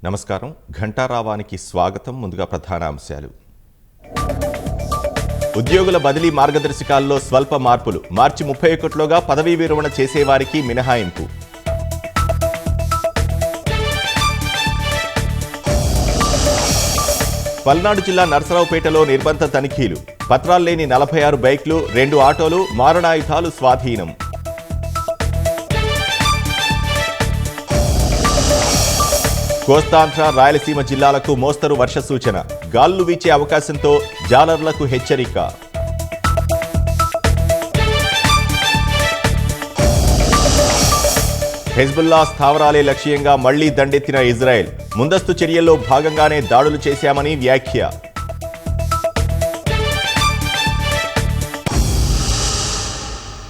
నమస్కారం. ఘంటారావానికి స్వాగతం. ముందుగా ప్రధాన అంశాలు. ఉద్యోగుల బదిలీ మార్గదర్శకాల్లో స్వల్ప మార్పులు. మార్చి 31లోగా పదవీ విరమణ చేసేవారికి మినహాయింపు. పల్నాడు జిల్లా నర్సరావుపేటలో నిర్బంధ తనిఖీలు. పత్రాల్లేని 46 బైక్లు, 2 ఆటోలు, మారణాయుధాలు స్వాధీనం. కోస్తాంధ్ర, రాయలసీమ జిల్లాలకు మోస్తరు వర్ష సూచన. గాలులు వీచే అవకాశంతో జాలర్లకు హెచ్చరిక. హెజ్బుల్లా స్థావరాలే లక్ష్యంగా మళ్లీ దండెత్తిన ఇజ్రాయెల్. ముందస్తు చర్యల్లో భాగంగానే దాడులు చేశామని వ్యాఖ్య.